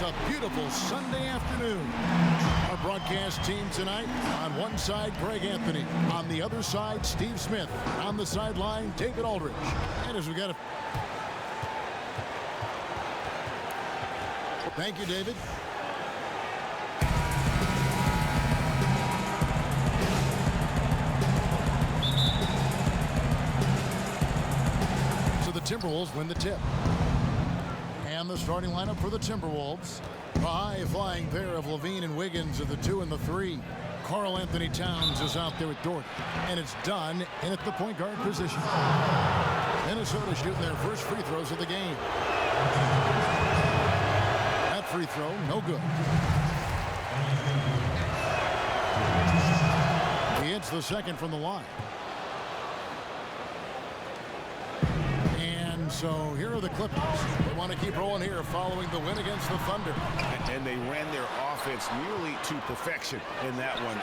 It's a beautiful Sunday afternoon. Our broadcast team tonight, on one side, Greg Anthony. On the other side, Steve Smith. On the sideline, David Aldridge. And as we got a... Thank you, David. So the Timberwolves win the tip. And the starting lineup for the Timberwolves. A high-flying pair of Levine and Wiggins at the 2 and the 3. Karl Anthony Towns is out there with Dort. And it's done in at the point guard position. Minnesota shooting their first free throws of the game. That free throw, no good. He hits the second from the line. So here are the Clippers. They want to keep rolling here following the win against the Thunder. And they ran their offense nearly to perfection in that one.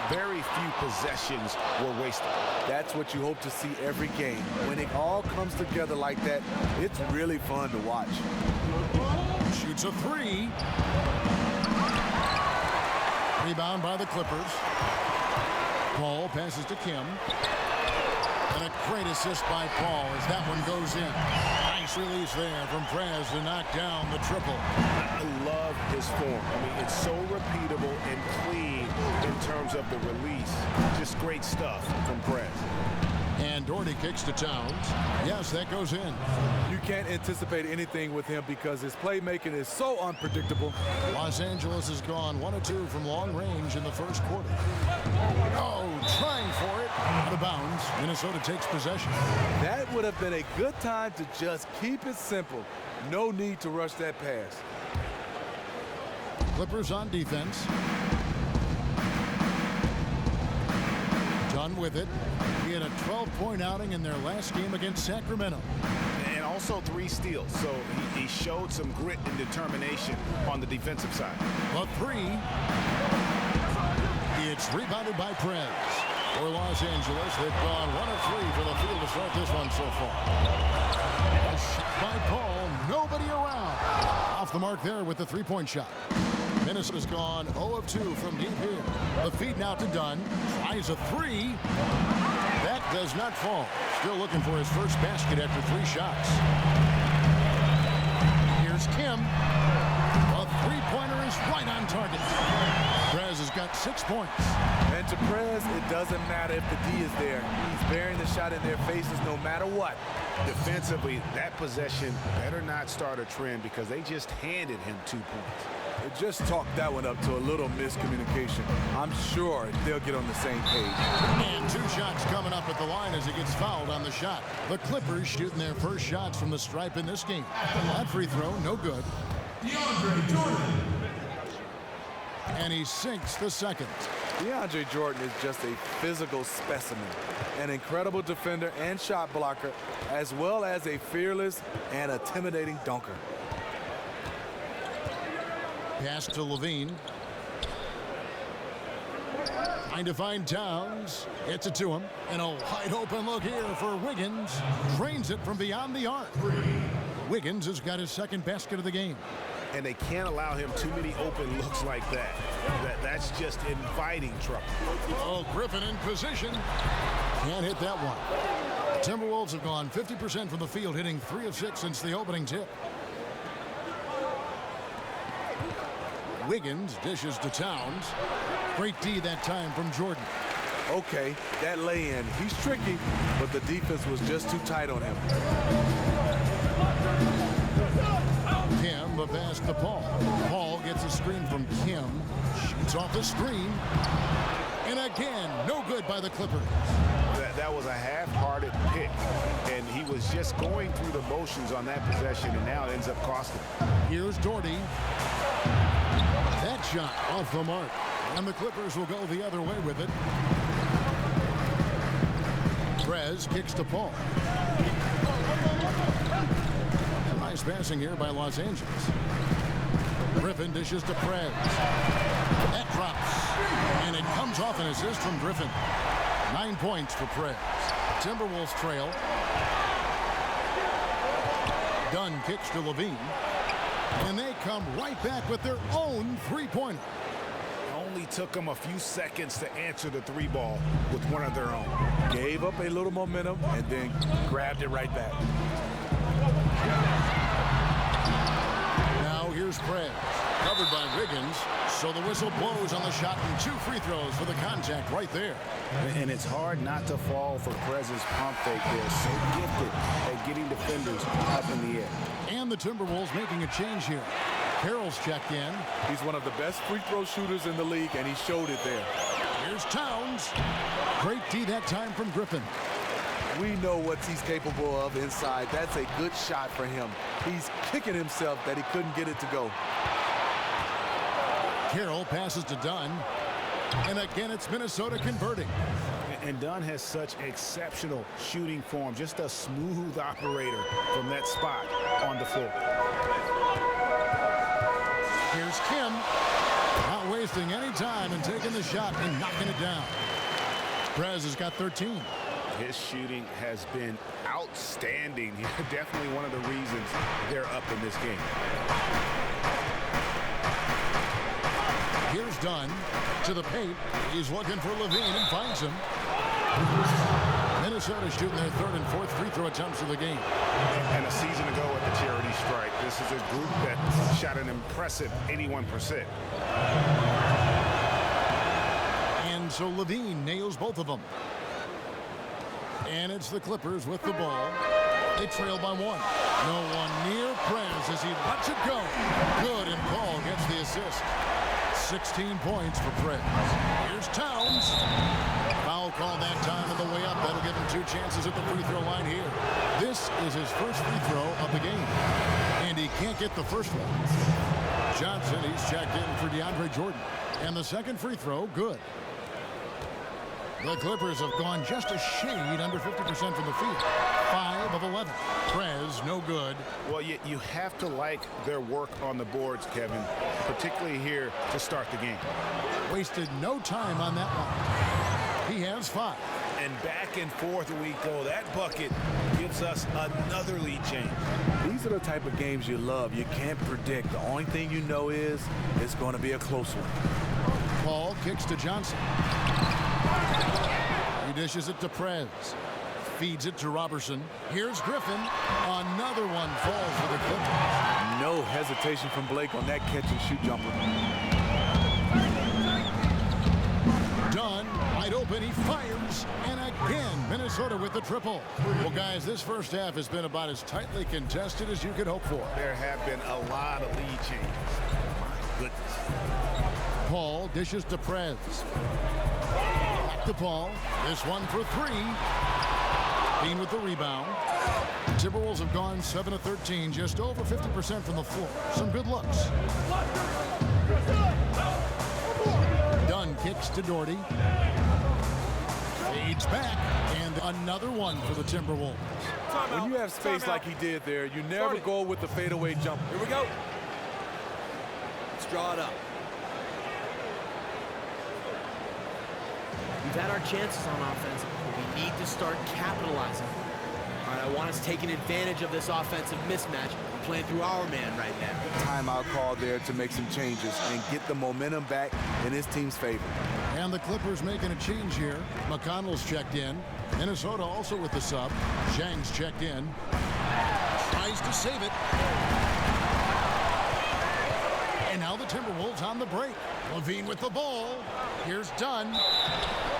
Very few possessions were wasted. That's what you hope to see every game. When it all comes together like that, it's really fun to watch. Shoots a 3. Rebound by the Clippers. Paul passes to Kim. And a great assist by Paul as that one goes in. Nice release there from Prez to knock down the triple. I love his form. I mean, it's so repeatable and clean in terms of the release. Just great stuff from Prez. And Doherty kicks to Towns. Yes, that goes in. You can't anticipate anything with him because his playmaking is so unpredictable. Los Angeles has gone 1 of 2 from long range in the first quarter. Oh, trying for it. Out of bounds. Minnesota takes possession. That would have been a good time to just keep it simple. No need to rush that pass. Clippers on defense. Done with it. He had a 12-point outing in their last game against Sacramento. And also 3 steals, so he showed some grit and determination on the defensive side. A 3. It's rebounded by Prez. For Los Angeles, they've gone 1 of 3 for the field to start this one so far. A shot by Paul, nobody around. Off the mark there with the 3-point shot. Minnesota's gone 0 of 2 from deep here. The feed now to Dunn. Tries a 3. That does not fall. Still looking for his first basket after 3 shots. Here's Kim. A 3-pointer is right on target. Prez has got 6 points. And to Prez, it doesn't matter if the D is there. He's burying the shot in their faces no matter what. Defensively, that possession better not start a trend because they just handed him 2 points. It just talked that one up to a little miscommunication. I'm sure they'll get on the same page. And 2 shots coming up at the line as he gets fouled on the shot. The Clippers shooting their first shots from the stripe in this game. That free throw, no good. DeAndre Jordan. And he sinks the second. DeAndre Jordan is just a physical specimen, an incredible defender and shot blocker, as well as a fearless and intimidating dunker. Pass to Levine. Trying to find Towns. Gets it to him. And a wide open look here for Wiggins. Drains it from beyond the arc. Wiggins has got his second basket of the game. And they can't allow him too many open looks like that. That's just inviting trouble. Oh, Griffin in position. Can't hit that one. Timberwolves have gone 50% from the field, hitting 3 of 6 since the opening tip. Wiggins dishes to Towns. Great D that time from Jordan. Okay, that lay-in, he's tricky, but the defense was just too tight on him. Kim, the pass to Paul. Paul gets a screen from Kim. Shoots off the screen. And again, no good by the Clippers. That was a half-hearted pick, and he was just going through the motions on that possession, and now it ends up costing him. Here's Doherty. That shot off the mark. And the Clippers will go the other way with it. Prez kicks to Paul. Nice passing here by Los Angeles. Griffin dishes to Prez. That drops. And it comes off an assist from Griffin. 9 points for Prez. Timberwolves trail. Dunn kicks to Levine. And they come right back with their own three-pointer. Only took them a few seconds to answer the three ball with one of their own. Gave up a little momentum and then grabbed it right back. Now here's Prez, covered by Wiggins. So the whistle blows on the shot and 2 free throws for the contact right there. And it's hard not to fall for Prez's pump fake there. So gifted at getting defenders up in the air. And the Timberwolves making a change here. Carroll's checked in. He's one of the best free throw shooters in the league, and he showed it there. Here's Towns. Great D that time from Griffin. We know what he's capable of inside. That's a good shot for him. He's kicking himself that he couldn't get it to go. Carroll passes to Dunn. And again, it's Minnesota converting. And Dunn has such exceptional shooting form. Just a smooth operator from that spot on the floor. Here's Kim. Not wasting any time and taking the shot and knocking it down. Prez has got 13. His shooting has been outstanding. Definitely one of the reasons they're up in this game. Here's Dunn to the paint. He's looking for Levine and finds him. Minnesota shooting their 3rd and 4th free throw attempts of the game. And a season ago at the charity strike, this is a group that shot an impressive 81%. And so Levine nails both of them. And it's the Clippers with the ball. They trail by 1. No one near Prez as he lets it go. Good, and Paul gets the assist. 16 points for Prez. Here's Towns. Foul call that time on the way up. That'll give him 2 chances at the free throw line here. This is his first free throw of the game. And he can't get the first one. Johnson, he's checked in for DeAndre Jordan. And the second free throw, good. The Clippers have gone just a shade under 50% from the field. 5 of 11. Prez, no good. Well, you have to like their work on the boards, Kevin, particularly here to start the game. Wasted no time on that one. He has 5. And back and forth we go. That bucket gives us another lead change. These are the type of games you love. You can't predict. The only thing you know is it's going to be a close one. Paul kicks to Johnson. He dishes it to Prez. Feeds it to Robertson. Here's Griffin. Another one falls for the Clippers. No hesitation from Blake on that catch and shoot jumper. Dunn, wide open, he fires. And again, Minnesota with the triple. Well, guys, this first half has been about as tightly contested as you could hope for. There have been a lot of lead changes. My goodness. Paul dishes to Prez. Back to Paul. This one for 3. Dean with the rebound. Timberwolves have gone 7 of 13, just over 50% from the floor. Some good looks. Dunn kicks to Doherty. Fades back, and another one for the Timberwolves. When you have space like he did there, you never go with the fadeaway jumper. Here we go. Let's draw it up. We've had our chances on offense, but we need to start capitalizing. All right, I want us taking advantage of this offensive mismatch and playing through our man right now. Timeout call there to make some changes and get the momentum back in his team's favor. And the Clippers making a change here. McConnell's checked in. Minnesota also with the sub. Zhang's checked in. Tries to save it. And now the Timberwolves on the break. Levine with the ball. Here's Dunn.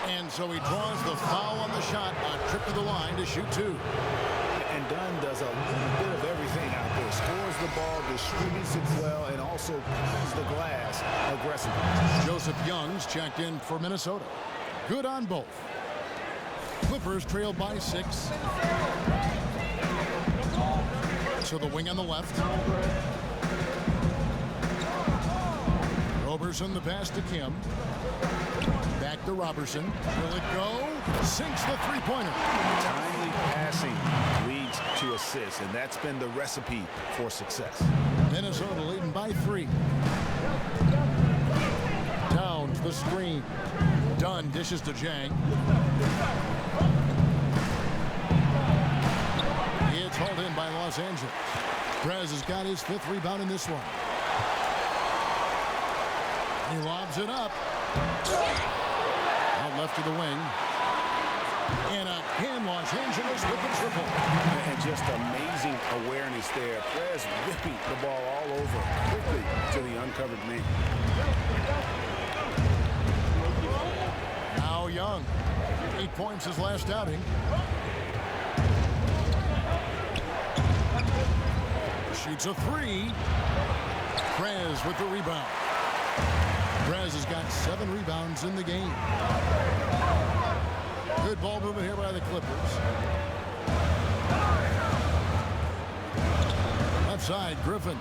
And so he draws the foul on the shot. A trip to the line to shoot 2. And Dunn does a little bit of everything out there. Scores the ball, distributes it well, and also pounds the glass aggressively. Joseph Young's checked in for Minnesota. Good on both. Clippers trailed by 6. So the wing on the left. Robertson, the pass to Kim. Back to Robertson. Will it go? Sinks the three-pointer. Timely passing leads to assists, and that's been the recipe for success. Minnesota leading by 3. Down to the screen. Dunn dishes to Zhang. It's hauled in by Los Angeles. Prez has got his 5th rebound in this one. He lobs it up. Out left to the wing. And again, Los Angeles with the triple. And just amazing awareness there. Prez whipping the ball all over quickly to the uncovered man. Now Young. 8 points his last outing. Shoots a 3. Prez with the rebound. Prez has got 7 rebounds in the game. Good ball movement here by the Clippers. Left side, Griffin.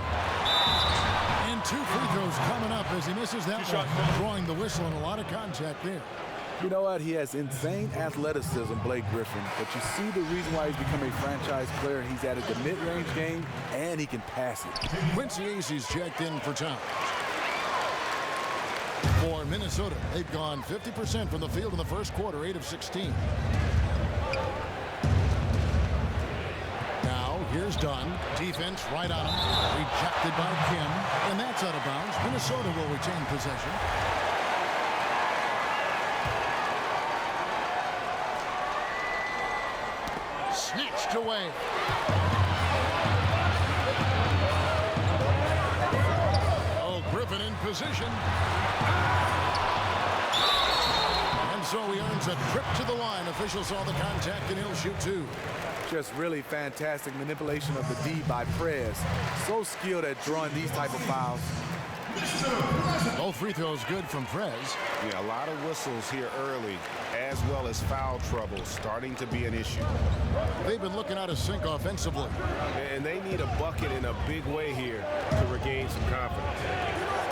And 2 free throws coming up as he misses that one. Drawing the whistle and a lot of contact there. You know what? He has insane athleticism, Blake Griffin. But you see the reason why he's become a franchise player. He's added the mid-range game, and he can pass it. Quincy Acey's checked in for time. For Minnesota, they've gone 50% from the field in the first quarter, 8 of 16. Now, here's Dunn. Defense right on him. Rejected by Kim. And that's out of bounds. Minnesota will retain possession. Snatched away. Oh, Griffin in position. And so he earns a trip to the line. Officials saw the contact and he'll shoot 2. Just really fantastic manipulation of the D by Prez. So skilled at drawing these type of fouls. Both free throws good from Prez. Yeah, a lot of whistles here early, as well as foul trouble starting to be an issue. They've been looking out of sync offensively. And they need a bucket in a big way here to regain some confidence.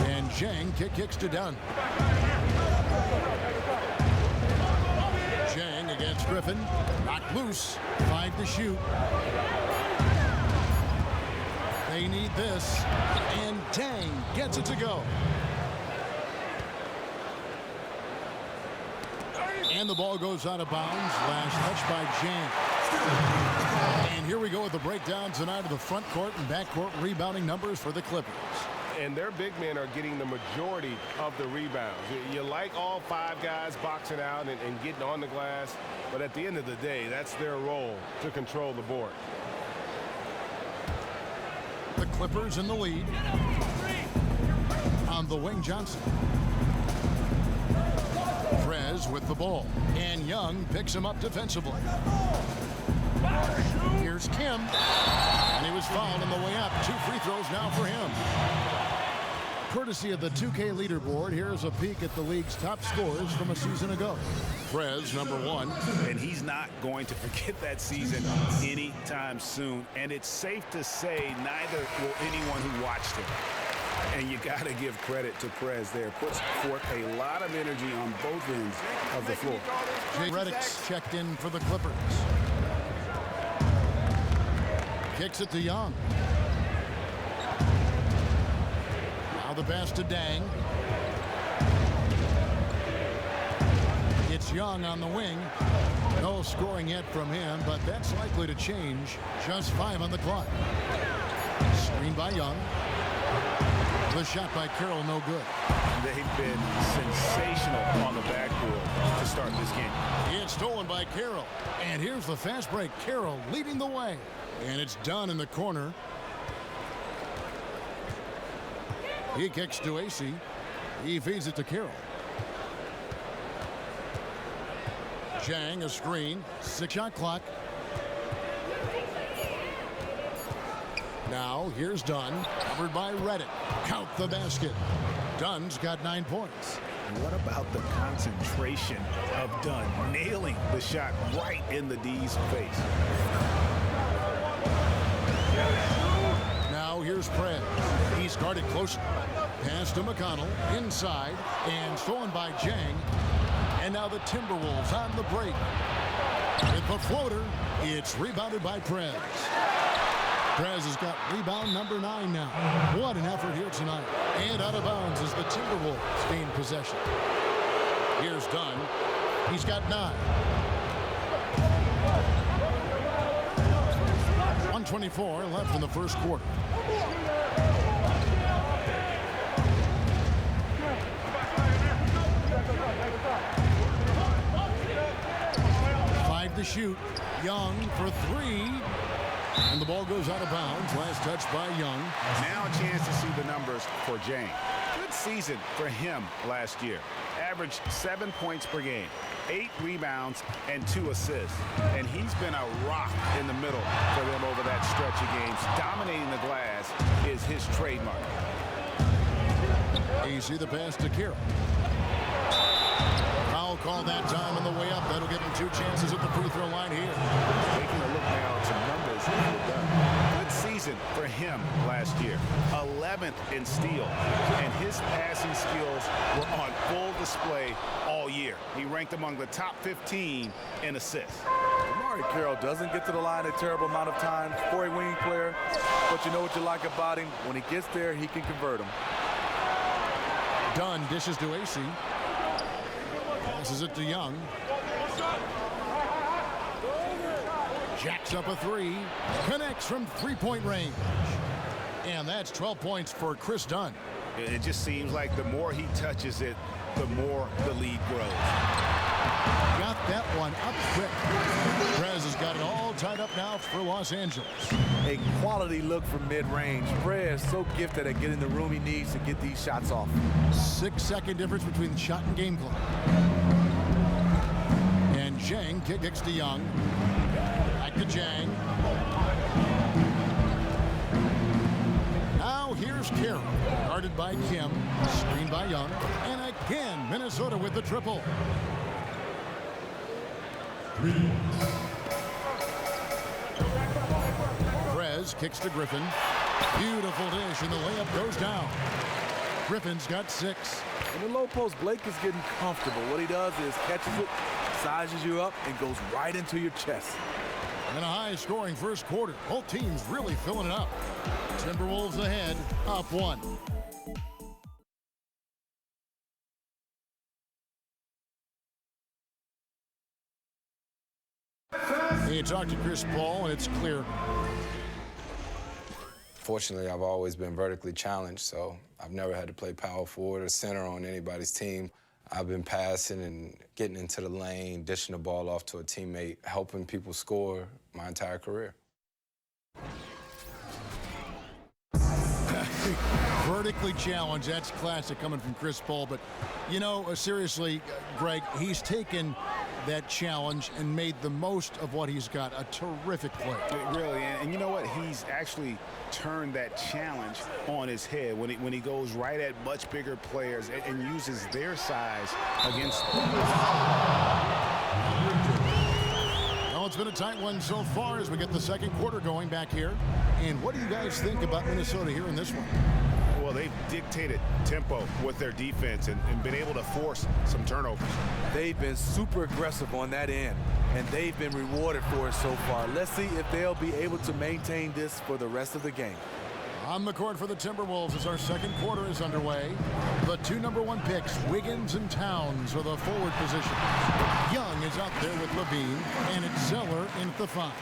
And Zhang kicks to Dunn. Zhang against Griffin. Knocked loose. 5 to shoot. They need this. And Tang gets it to go. And the ball goes out of bounds. Last touch by Zhang. And here we go with the breakdown tonight of the front court and back court rebounding numbers for the Clippers. And their big men are getting the majority of the rebounds. You like all 5 guys boxing out and getting on the glass, but at the end of the day, that's their role to control the board. The Clippers in the lead. On the wing, Johnson. Prez with the ball. And Young picks him up defensively. Here's Kim. And he was fouled on the way up. 2 free throws now for him. Courtesy of the 2K leaderboard, here's a peek at the league's top scores from a season ago. Prez, number 1. And he's not going to forget that season anytime soon. And it's safe to say neither will anyone who watched him. And you got to give credit to Prez there. Puts forth a lot of energy on both ends of the floor. Jay Redick's checked in for the Clippers. Kicks it to Young. Now the pass to Dang. It's Young on the wing. No scoring yet from him, but that's likely to change. Just 5 on the clock. Screen by Young. The shot by Carroll, no good. They've been sensational on the backboard to start this game. It's stolen by Carroll. And here's the fast break. Carroll leading the way. And it's done in the corner. He kicks to Acey. He feeds it to Carroll. Zhang, a screen. 6-shot clock. Now, here's Dunn, covered by Redick. Count the basket. Dunn's got 9 points. What about the concentration of Dunn nailing the shot right in the D's face? Now, here's Prez. He's guarded closely. Pass to McConnell, inside, and stolen by Zhang. And now the Timberwolves on the break. With the floater, it's rebounded by Prez. Prez has got rebound number 9 now. What an effort here tonight. And out of bounds as the Timberwolves gain possession. Here's Dunn. He's got 9. 1:24 left in the first quarter. To shoot. Young for three. And the ball goes out of bounds. Last touch by Young. Now a chance to see the numbers for Jang. Good season for him last year. Averaged 7 points per game, 8 rebounds, and 2 assists. And he's been a rock in the middle for them over that stretch of games. Dominating the glass is his trademark. Easy the pass to Kira. Foul call that time on the way up. That'll give him 2 chances at the free throw line here. Taking a look now at some numbers that he's done. Good season for him last year. 11th in steals, and his passing skills were on full display all year. He ranked among the top 15 in assists. Amari Carroll doesn't get to the line a terrible amount of times for a wing player, but you know what you like about him? When he gets there, he can convert them. Dunn dishes to AC. Passes it to Young. Jacks up a 3. Connects from 3-point range. And that's 12 points for Chris Dunn. It just seems like the more he touches it, the more the lead grows. Got that one up quick. Prez has got it all tied up now for Los Angeles. A quality look from mid-range. Prez so gifted at getting the room he needs to get these shots off. 6-second difference between shot and game clock. And Jang kicks to Young. Back to Jang. Now here's Carroll. Guarded by Kim. Screened by Young. And again, Minnesota with the triple. Prez kicks to Griffin. Beautiful dish, and the layup goes down. Griffin's got 6. In the low post, Blake is getting comfortable. What he does is catches it, sizes you up, and goes right into your chest. And a high-scoring first quarter. Both teams really filling it up. Timberwolves ahead, up 1. You talk to Chris Paul, and it's clear. Fortunately, I've always been vertically challenged, so I've never had to play power forward or center on anybody's team. I've been passing and getting into the lane, dishing the ball off to a teammate, helping people score my entire career. Vertically challenged, that's classic coming from Chris Paul. But, you know, seriously, Greg, he's taken that challenge and made the most of what he's got. A terrific play. Really, and you know what? He's actually turned that challenge on his head when he goes right at much bigger players and uses their size against them. Well, it's been a tight one so far as we get the second quarter going back here. And what do you guys think about Minnesota here in this one? Well, they've dictated tempo with their defense and been able to force some turnovers. They've been super aggressive on that end, and they've been rewarded for it so far. Let's see if they'll be able to maintain this for the rest of the game. On the court for the Timberwolves as our second quarter is underway. The 2 #1 picks, Wiggins and Towns, are the forward positions. Young is out there with Levine, and it's Zeller in at the 5.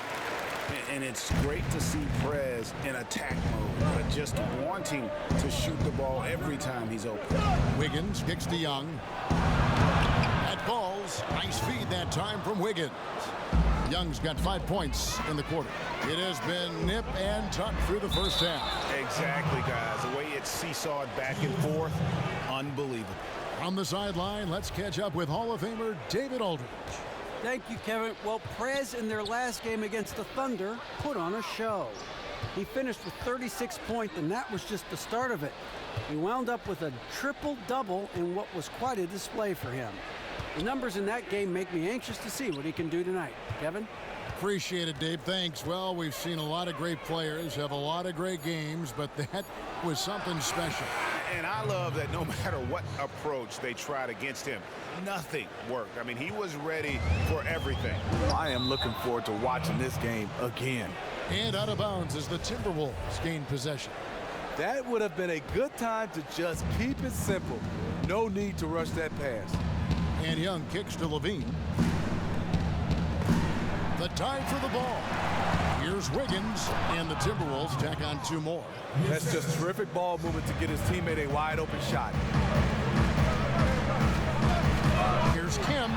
And it's great to see Prez in attack mode, but just wanting to shoot the ball every time he's open. Wiggins kicks to Young. That falls. Nice feed that time from Wiggins. Young's got 5 points in the quarter. It has been nip and tuck through the first half. Exactly, guys. The way it's seesawed back and forth, unbelievable. On the sideline, let's catch up with Hall of Famer David Aldridge. Thank you, Kevin. Well, Prez in their last game against the Thunder put on a show. He finished with 36 points, and that was just the start of it. He wound up with a triple-double in what was quite a display for him. The numbers in that game make me anxious to see what he can do tonight. Kevin? Appreciate it, Dave. Thanks. Well, we've seen a lot of great players have a lot of great games, but that was something special. And I love that no matter what approach they tried against him, nothing worked. I mean, he was ready for everything. I am looking forward to watching this game again. And out of bounds as the Timberwolves gain possession. That would have been a good time to just keep it simple. No need to rush that pass. And Young kicks to Levine. The time for the ball. Here's Wiggins, and the Timberwolves tack on 2 more. That's just terrific ball movement to get his teammate a wide open shot. Here's Kim.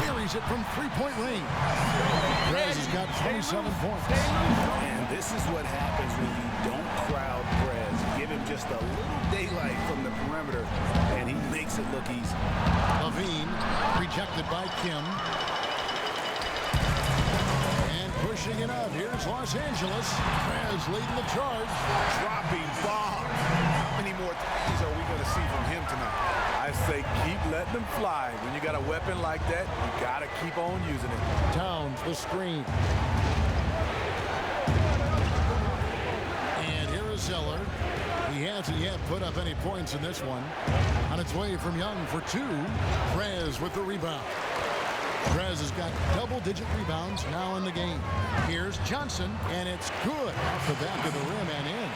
Buries it from 3-point range. Perez has got 27 points. And this is what happens when you don't crowd Perez. Give him just a little daylight from the perimeter, and he makes it look easy. Levine rejected by Kim. And pushing it up. Here's Los Angeles. Perez leading the charge. Dropping bomb. How many more threes are we going to see from him tonight? I say keep letting them fly. When you got a weapon like that, you got to keep on using it. Towns the screen. And here is Zeller. He hasn't yet put up any points in this one. On its way from Young for 2. Perez with the rebound. Perez has got double-digit rebounds now in the game. Here's Johnson, and it's good off the back of the rim and in.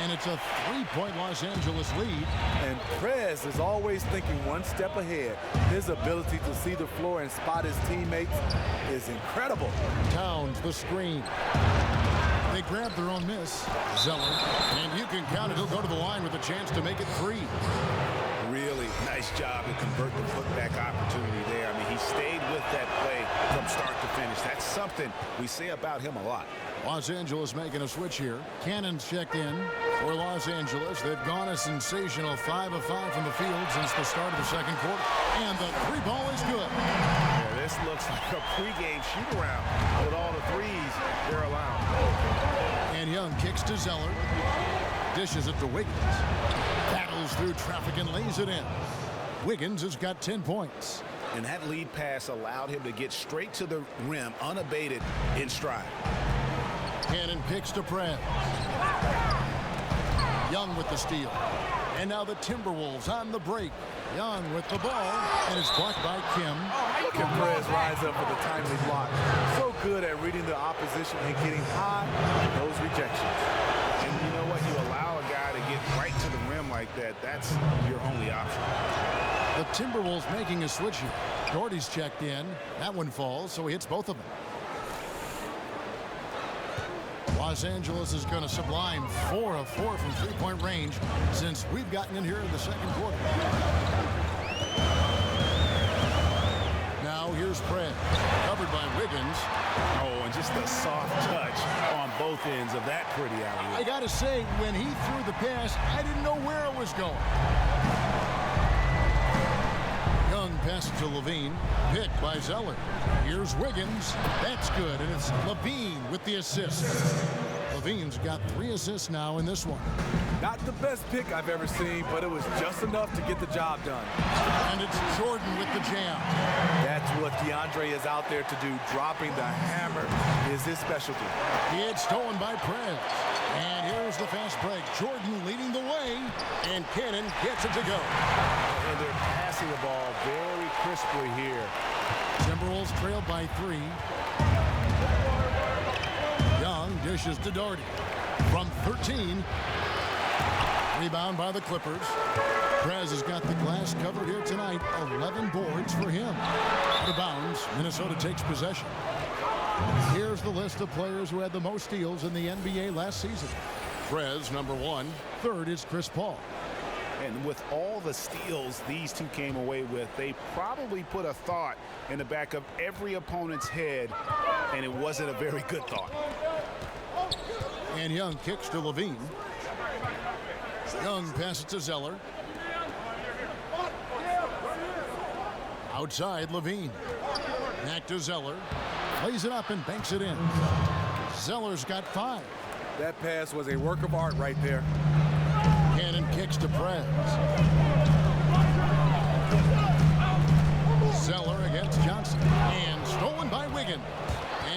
And it's a 3-point Los Angeles lead. And Perez is always thinking one step ahead. His ability to see the floor and spot his teammates is incredible. Towns the screen. They grab their own miss. Zeller. And you can count it. He'll go to the line with a chance to make it 3. Really nice job to convert the putback opportunity there. I mean, he stayed with that play from start to finish. That's something we say about him a lot. Los Angeles making a switch here. Cannon's checked in for Los Angeles. They've gone a sensational 5 of 5 from the field since the start of the second quarter. And the 3 ball is good. Yeah, this looks like a pregame shoot-around with all the threes they're allowed. And Young kicks to Zeller. Dishes it to Wiggins. Battles through traffic and lays it in. Wiggins has got 10 points. And that lead pass allowed him to get straight to the rim, unabated, in stride. Cannon picks to Perez. Young with the steal. And now the Timberwolves on the break. Young with the ball, and it's blocked by Kim. Look at Perez rise up for the timely block. So good at reading the opposition and getting high on those rejections. And you know what? You allow a guy to get right to the rim like that. That's your only option. The Timberwolves making a switch here. Doherty's checked in. That one falls, so he hits both of them. Los Angeles is going to sublime 4 of 4 from 3-point range since we've gotten in here in the second quarter. Now here's Perez, covered by Wiggins. Oh, and just a soft touch on both ends of that pretty alley. I got to say, when he threw the pass, I didn't know where it was going. Young passes to Levine, picked by Zeller. Here's Wiggins. That's good, and it's Levine with the assist. Levine's got 3 assists now in this one. Not the best pick I've ever seen, but it was just enough to get the job done. And it's Jordan with the jam. That's what DeAndre is out there to do. Dropping the hammer is his specialty. It's stolen by Perez. And here's the fast break. Jordan leading the way, and Cannon gets it to go. And they're passing the ball very crisply here. Timberwolves trailed by 3. Young dishes to Doherty from 13. Rebound by the Clippers. Perez has got the glass covered here tonight. 11 boards for him. Out of bounds. Minnesota takes possession. Here's the list of players who had the most steals in the NBA last season. Perez, number 1. Third is Chris Paul. And with all the steals these two came away with, they probably put a thought in the back of every opponent's head, and it wasn't a very good thought. And Young kicks to Levine. Young passes to Zeller. Outside, Levine. Back to Zeller. Plays it up and banks it in. Zeller's got 5. That pass was a work of art right there. Cannon kicks to Perez. Zeller against Johnson. And stolen by Wiggins.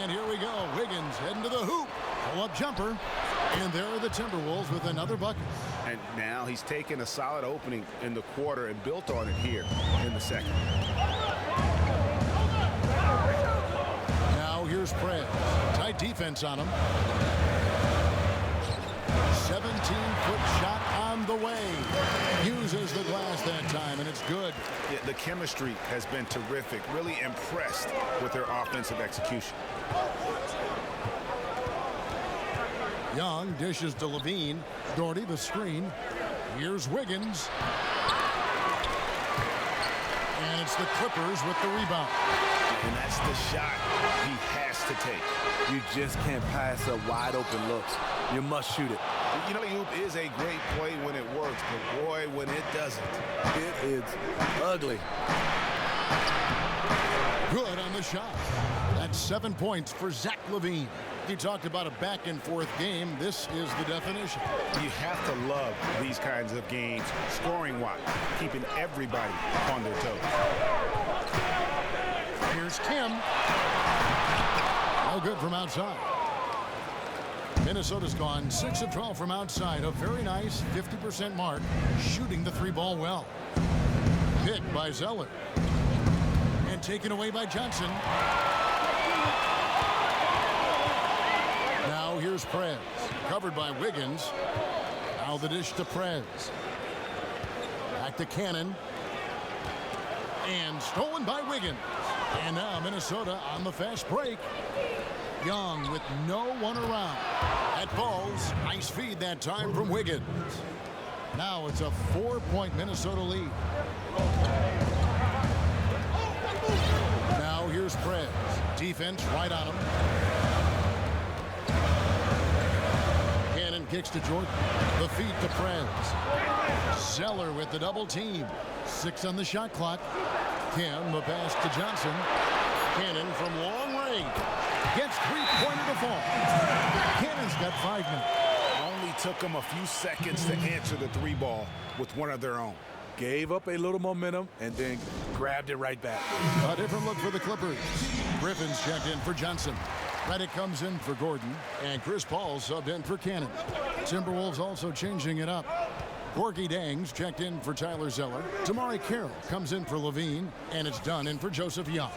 And here we go. Wiggins heading to the hoop. Pull-up jumper. And there are the Timberwolves with another bucket. And now he's taken a solid opening in the quarter and built on it here in the second. Now here's Perez. Tight defense on him. 17-foot shot on the way. Uses the glass that time, and it's good. Yeah, the chemistry has been terrific. Really impressed with their offensive execution. Young dishes to Levine. Doherty the screen. Here's Wiggins. And it's the Clippers with the rebound. And that's the shot he has to take. You just can't pass up wide open looks. You must shoot it. You know, hoop is a great play when it works, but boy, when it doesn't. It is ugly. Good on the shot. That's 7 points for Zach LaVine. He talked about a back-and-forth game. This is the definition. You have to love these kinds of games, scoring-wise, keeping everybody on their toes. Here's Kim. No good from outside. Minnesota's gone 6 of 12 from outside. A very nice 50% mark, shooting the three ball well. Picked by Zeller. And taken away by Johnson. Now here's Prez. Covered by Wiggins. Now the dish to Prez. Back to Cannon. And stolen by Wiggins. And now Minnesota on the fast break. Young with no one around. That falls. Nice feed that time from Wiggins. Now it's a 4-point Minnesota lead. Now here's Prez. Defense right on him. Cannon kicks to Jordan. The feed to Prez. Zeller with the double team. 6 on the shot clock. Kim, the pass to Johnson. Cannon from long range. Gets three-pointer to fall. Cannon's got 5 minutes. Only took them a few seconds to answer the three ball with one of their own. Gave up a little momentum and then grabbed it right back. A different look for the Clippers. Griffin's checked in for Johnson. Redick comes in for Gordon. And Chris Paul subbed in for Cannon. Timberwolves also changing it up. Gorgie Dangs checked in for Tyler Zeller. Tamari Carroll comes in for Levine. And it's done in for Joseph Young.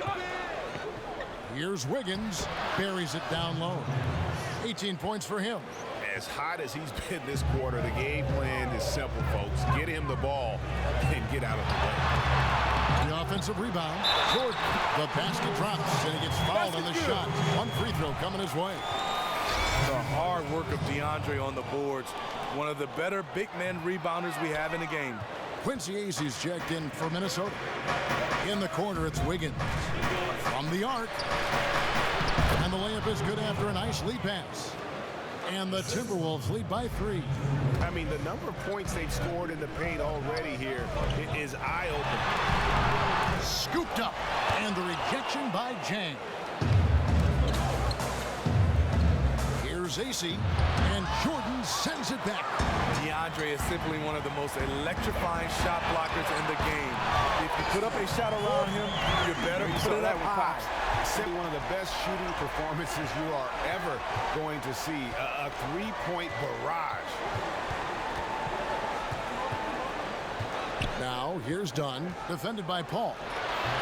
Here's Wiggins. Buries it down low. 18 points for him. As hot as he's been this quarter, the game plan is simple, folks. Get him the ball and get out of the way. The offensive rebound. Jordan. The basket drops, and he gets fouled on the shot. One free throw coming his way. The hard work of DeAndre on the boards. One of the better big man rebounders we have in the game. Quincy Aces checked in for Minnesota. In the corner, it's Wiggins. From the arc. And the layup is good after a nice lead pass. And the Timberwolves lead by 3. I mean, the number of points they've scored in the paint already here is eye-opening. Scooped up. And the rejection by Jang. Here's AC. And Jordan sends it back. DeAndre is simply one of the most electrifying shot blockers in the game. If you put up a shot around him, you better put it up high. Simply one of the best shooting performances you are ever going to see. A three-point barrage. Now, here's Dunn, defended by Paul.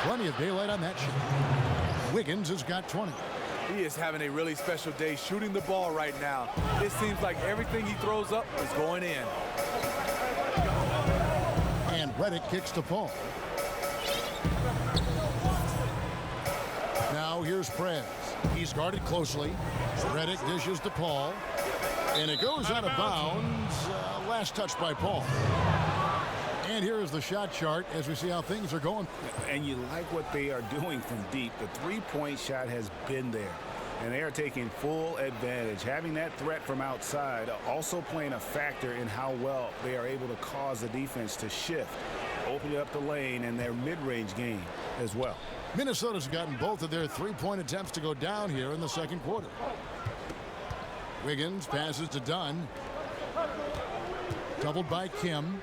Plenty of daylight on that shot. Wiggins has got 20. He is having a really special day shooting the ball right now. It seems like everything he throws up is going in. And Redick kicks to Paul. Now here's Prez. He's guarded closely. Redick dishes to Paul. And it goes out of bounds. Last touch by Paul. And here is the shot chart as we see how things are going. And you like what they are doing from deep. The three-point shot has been there. And they are taking full advantage. Having that threat from outside also playing a factor in how well they are able to cause the defense to shift, opening up the lane in their mid-range game as well. Minnesota's gotten both of their three-point attempts to go down here in the second quarter. Wiggins passes to Dunn. Doubled by Kim.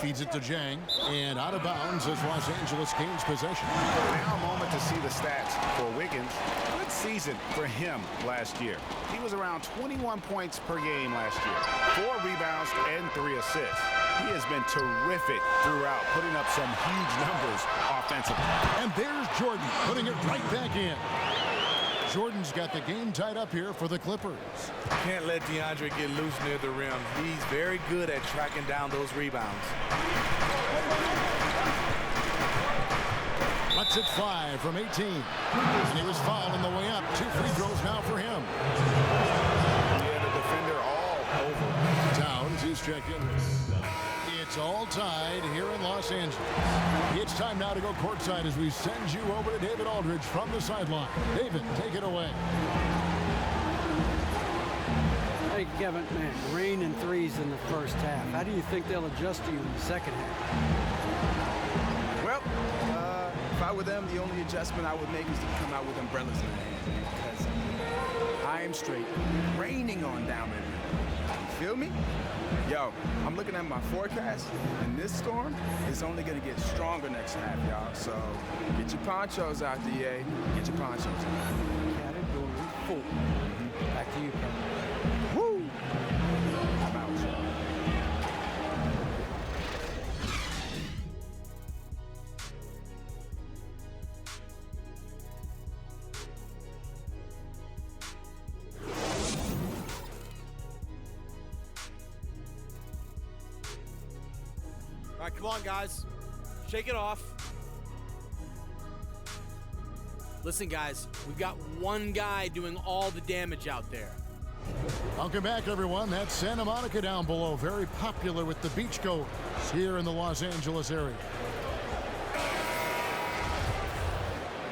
Feeds it to Jang. And out of bounds as Los Angeles gains possession. Now a moment to see the stats for Wiggins. Good season for him last year. He was around 21 points per game last year. 4 rebounds and 3 assists. He has been terrific throughout, putting up some huge numbers offensively. And there's Jordan putting it right back in. Jordan's got the game tied up here for the Clippers. Can't let DeAndre get loose near the rim. He's very good at tracking down those rebounds. Let's hit 5 from 18. And he was fouled on the way up. 2 free throws now for him. Yeah, the defender Hughes check in. It's all tied here in Los Angeles. It's time now to go courtside as we send you over to David Aldridge from the sideline. David, take it away. Hey, Kevin, man, rain and threes in the first half. How do you think they'll adjust to you in the second half? Well, if I were them, the only adjustment I would make is to come out with umbrellas in their hands, man, because I am straight raining on down there. You feel me? Yo, I'm looking at my forecast, and this storm is only going to get stronger next half, y'all. So get your ponchos out there, yay. Get your ponchos out. Category 4. Back to you, Kevin. Woo! I'm out, y'all. All right, come on, guys. Shake it off. Listen, guys, we've got one guy doing all the damage out there. Welcome back, everyone. That's Santa Monica down below. Very popular with the beachgoers here in the Los Angeles area.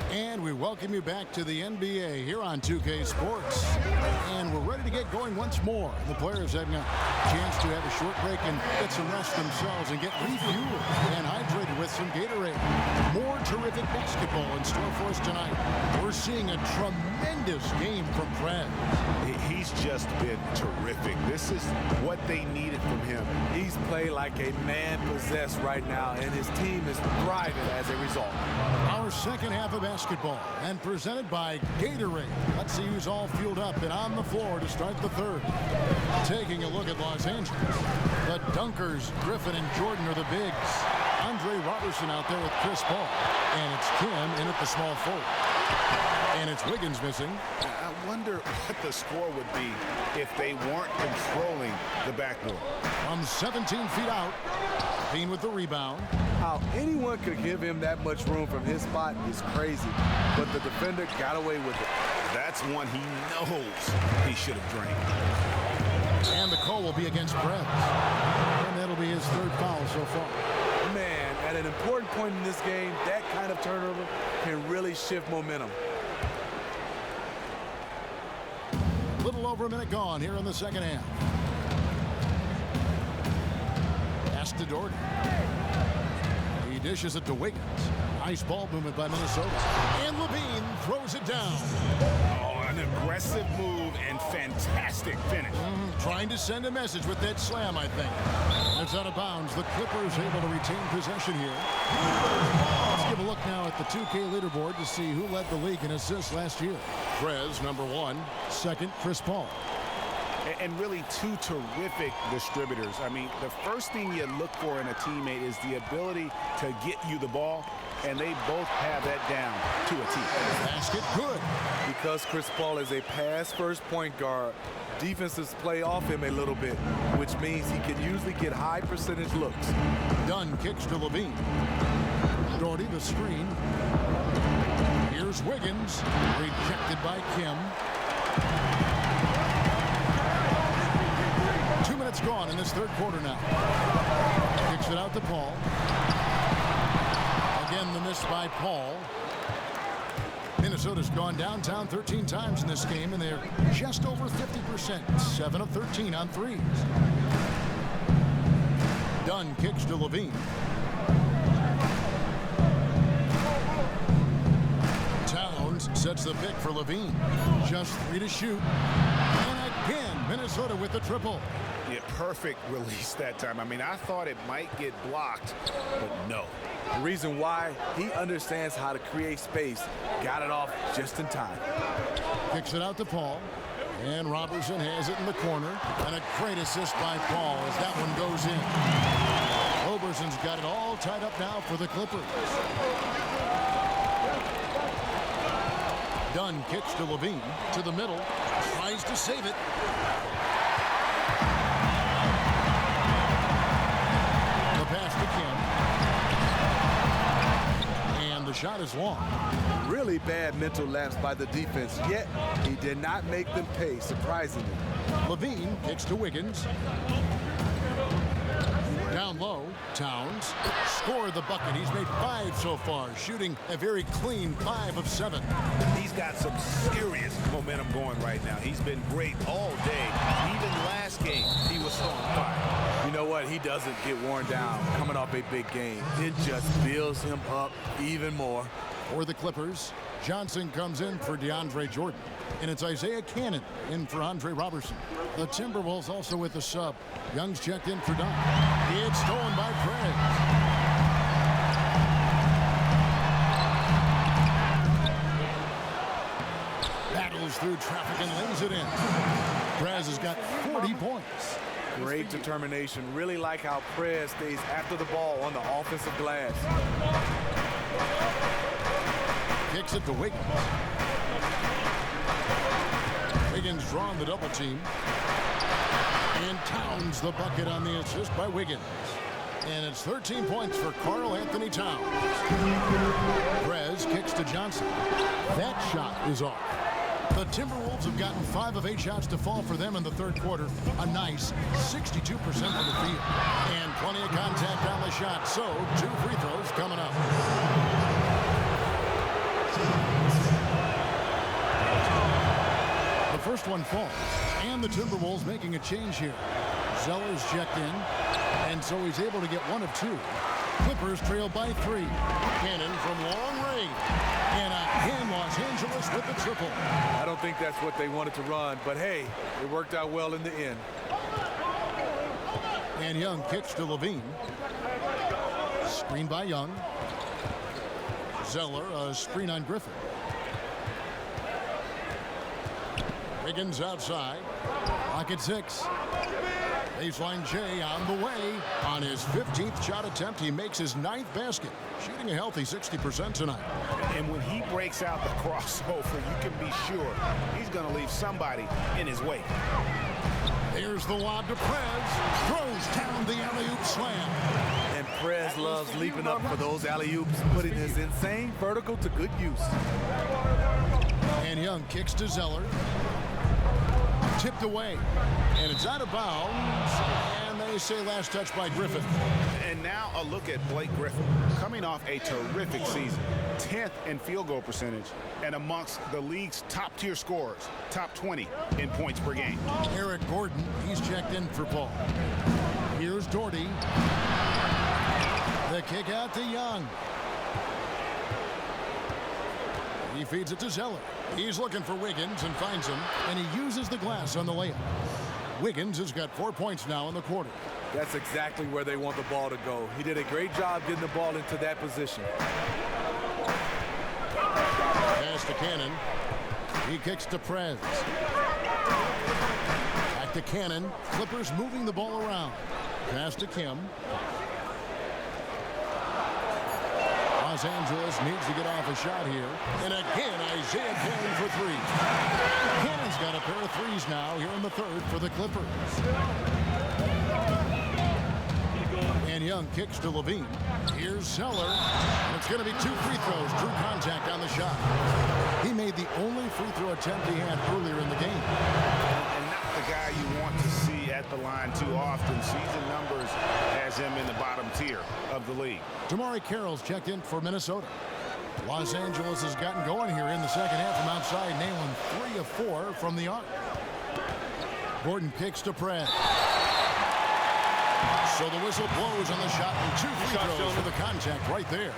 And we welcome you back to the NBA here on 2K Sports. And we're ready to get going once more. The players having a chance to have a short break and get some rest themselves and get refueled and hydrated with some Gatorade. More terrific basketball in store for us tonight. We're seeing a tremendous game from Prez. He's just been terrific. This is what they needed from him. He's played like a man possessed right now, and his team is thriving as a result. Our second half of basketball and presented by Gatorade. Let's see who's all fueled up and on the floor to start the third. Taking a look at Los Angeles. The Dunkers, Griffin and Jordan are the bigs. Andre Robertson out there with Chris Paul. And it's Kim in at the small forward. And it's Wiggins missing. I wonder what the score would be if they weren't controlling the backboard. From 17 feet out, Bean with the rebound. How anyone could give him that much room from his spot is crazy, but the defender got away with it. That's one he knows he should have drained. And the call will be against Prez. And that'll be his third foul so far. Man, at an important point in this game, that kind of turnover can really shift momentum. A little over a minute gone here in the second half. Pass to Jordan. He dishes it to Wiggins. Nice ball movement by Minnesota. And Levine throws it down. Oh, an aggressive move and fantastic finish. Trying to send a message with that slam, I think. It's out of bounds. The Clippers able to retain possession here. Let's give a look now at the 2K leaderboard to see who led the league in assists last year. Prez, number 1. Second, Chris Paul. And really two terrific distributors. I mean, the first thing you look for in a teammate is the ability to get you the ball, and they both have that down to a T. Basket good. Because Chris Paul is a pass-first point guard, defenses play off him a little bit, which means he can usually get high percentage looks. Dunn kicks to Levine. Doherty the screen. Here's Wiggins. Rejected by Kim. 2 minutes gone in this third quarter now. Kicks it out to Paul. Again, the miss by Paul. Minnesota's gone downtown 13 times in this game, and they're just over 50%. 7 of 13 on threes. Dunn kicks to Levine. Towns sets the pick for Levine. Just 3 to shoot. And again, Minnesota with the triple. Yeah, perfect release that time. I mean, I thought it might get blocked, but no. The reason why, he understands how to create space. Got it off just in time. Kicks it out to Paul. And Robertson has it in the corner. And a great assist by Paul as that one goes in. Roberson's got it all tied up now for the Clippers. Dunn kicks to Levine. To the middle. Tries to save it. The pass to Kim. And the shot is long. Really bad mental lapse by the defense, yet he did not make them pay, surprisingly. Levine kicks to Wiggins. Down low, Towns scored the bucket. He's made 5 so far, shooting a very clean 5 of 7. He's got some serious momentum going right now. He's been great all day. Even last game, he was so on fire. You know what? He doesn't get worn down coming off a big game. It just builds him up even more. For the Clippers, Johnson comes in for DeAndre Jordan. And it's Isaiah Cannon in for Andre Robertson. The Timberwolves also with the sub. Young's checked in for Dunn. It's stolen by Prez. Battles through traffic and lays it in. Prez has got 40 points. Great determination. Really like how Prez stays after the ball on the offensive glass. Kicks it to Wiggins. Wiggins drawn the double team. And Towns the bucket on the assist by Wiggins. And it's 13 points for Karl Anthony Towns. Prez kicks to Johnson. That shot is off. The Timberwolves have gotten 5 of 8 shots to fall for them in the third quarter. A nice 62% from the field. And plenty of contact on the shot. So 2 free throws coming up. The first one falls, and the Timberwolves making a change here. Zeller's checked in, and so he's able to get 1 of 2. Clippers trail by 3. Cannon from long range, and again Los Angeles with the triple. I don't think that's what they wanted to run, but hey, it worked out well in the end. And Young kicks to Levine. Screen by Young. Zeller, a screen on Griffin. Wiggins outside. Lock at 6. Baseline Jay on the way. On his 15th shot attempt, he makes his 9th basket. Shooting a healthy 60% tonight. And when he breaks out the crossover, you can be sure he's going to leave somebody in his way. Here's the lob to Prez. Throws down the alley-oop slam. And Prez loves leaping up for those alley-oops, putting his insane vertical to good use. And Young kicks to Zeller. Tipped away. And it's out of bounds. And they say last touch by Griffin. And now a look at Blake Griffin, coming off a terrific season. 10th in field goal percentage and amongst the league's top-tier scorers, top 20 in points per game. Eric Gordon, he's checked in for Paul. Here's Doherty. The kick out to Young. He feeds it to Zeller. He's looking for Wiggins and finds him, and he uses the glass on the layup. Wiggins has got 4 points now in the quarter. That's exactly where they want the ball to go. He did a great job getting the ball into that position. Pass to Cannon. He kicks to Prez. Back to Cannon. Clippers moving the ball around. Pass to Kim. Los Angeles needs to get off a shot here. And again, Isaiah Cannon for 3. Cannon's got a pair of 3s now here in the third for the Clippers. And Young kicks to Levine. Here's Zeller. And it's going to be 2 free throws. Drew contact on the shot. He made the only free throw attempt he had earlier in the game. And not the guy you want to see at the line too often. Season numbers has him in the bottom tier of the league. Damari Carroll's checked in for Minnesota. Los Angeles has gotten going here in the second half from outside, nailing 3 of 4 from the arc. Gordon kicks to Prez. So the whistle blows on the shot, and 2 free throws for the contact right there.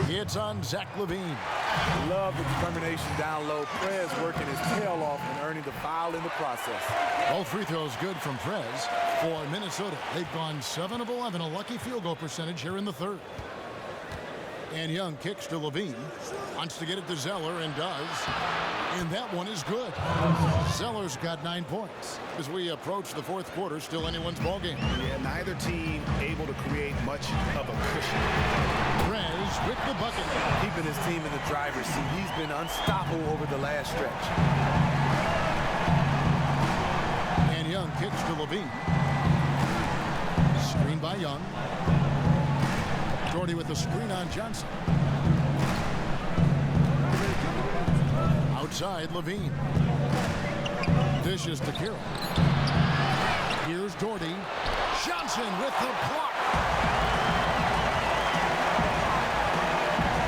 It's on Zach LaVine. Love the determination down low. Prez working his tail off and earning the foul in the process. Both free throws good from Prez for Minnesota. They've gone 7 of 11, a lucky field goal percentage here in the third. And Young kicks to Levine. Wants to get it to Zeller and does. And that one is good. Zeller's got 9 points. As we approach the fourth quarter, still anyone's ballgame. Yeah, neither team able to create much of a cushion. Prez with the bucket. Keeping his team in the driver's seat. He's been unstoppable over the last stretch. And Young kicks to Levine. Screen by Young. Doherty with the screen on Johnson. Outside, Levine. Dishes to Carroll. Here's Doherty. Johnson with the block.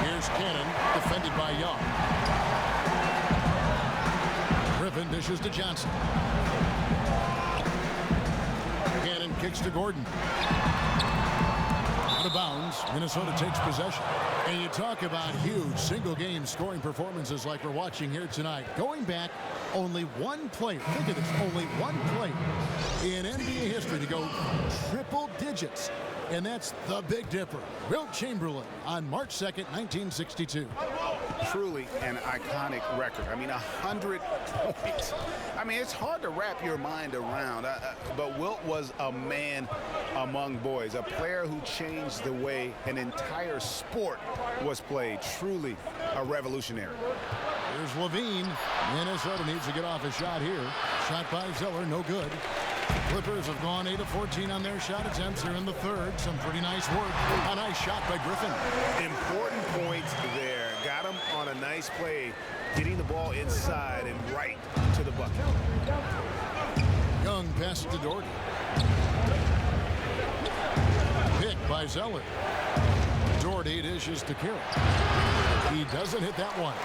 Here's Cannon, defended by Young. Griffin dishes to Johnson. Cannon kicks to Gordon. Out of bounds. Minnesota takes possession. And you talk about huge single-game scoring performances like we're watching here tonight. Going back, only one player, think of this, only one player in NBA history to go triple digits. And that's the Big Dipper, Wilt Chamberlain, on March 2nd, 1962. Truly an iconic record. I mean, 100 points. I mean, it's hard to wrap your mind around. But Wilt was a man among boys, a player who changed the way an entire sport was played. Truly a revolutionary. Here's Levine. Minnesota needs to get off a shot here. Shot by Zeller, no good. Clippers have gone 8 of 14 on their shot attempts. They're in the third. Some pretty nice work. A nice shot by Griffin. Important points there. Got him on a nice play, getting the ball inside and right to the bucket. Young passes to Doherty. Picked by Zeller. Doherty dishes to Carroll. He doesn't hit that one.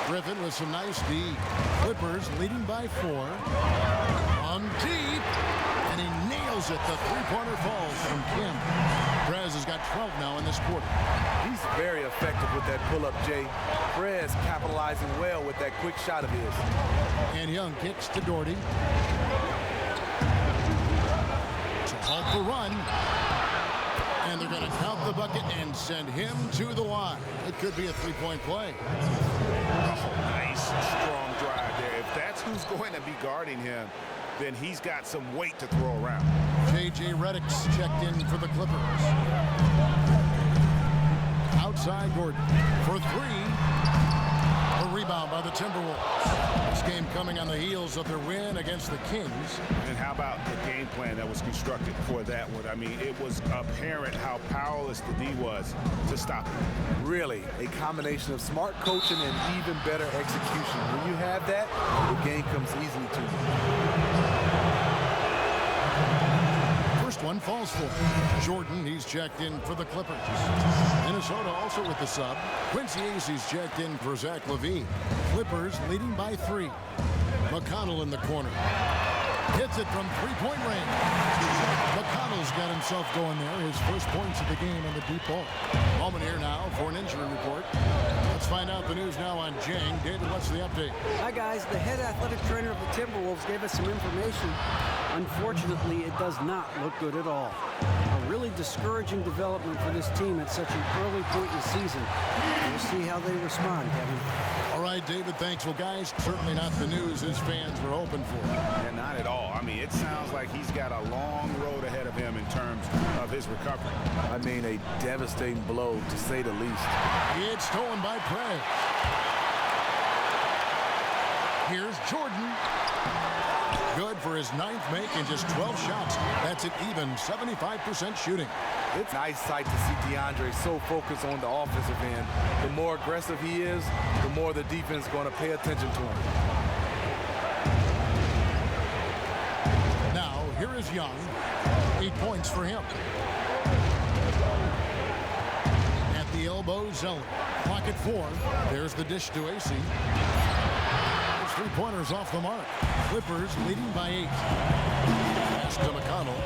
Griffin with some nice D. Clippers leading by 4. From deep. And he nails it. The three-pointer falls from Kim. Prez has got 12 now in this quarter. He's very effective with that pull-up, Jay. Prez capitalizing well with that quick shot of his. And Young kicks to Doherty. To halt the run. And they're going to count the bucket and send him to the line. It could be a three-point play. Nice, strong drive there. If that's who's going to be guarding him, then he's got some weight to throw around. J.J. Redick's checked in for the Clippers. Outside Gordon for 3. A rebound by the Timberwolves. This game coming on the heels of their win against the Kings. And how about the game plan that was constructed for that one? I mean, it was apparent how powerless the D was to stop him. Really, a combination of smart coaching and even better execution. When you have that, the game comes easily to you. First one falls for Jordan. He's checked in for the Clippers. Minnesota also with the sub. Quincy Acey's checked in for Zach LaVine. Clippers leading by 3. McConnell in the corner. Hits it from three-point range. McConnell's got himself going there. His first points of the game on the deep ball. Moment here now for an injury report. Let's find out the news now on Jang. David, what's the update? Hi, guys. The head athletic trainer of the Timberwolves gave us some information. Unfortunately, it does not look good at all. A really discouraging development for this team at such an early point in the season. We'll see how they respond, Kevin. All right, David, thanks. Well, guys, certainly not the news his fans were hoping for. Yeah, not at all. I mean, it sounds like he's got a long road ahead of him in terms of his recovery. I mean, a devastating blow, to say the least. It's stolen by Prez. Here's Jordan. Good for his 9th make and just 12 shots. That's an even 75% shooting. It's a nice sight to see DeAndre so focused on the offensive end. The more aggressive he is, the more the defense is going to pay attention to him. Now, here is Young. 8 points for him. At the elbow, Zeller. Clock at 4. There's the dish to AC. His three-pointers off the mark. Clippers leading by 8. Pass to McConnell.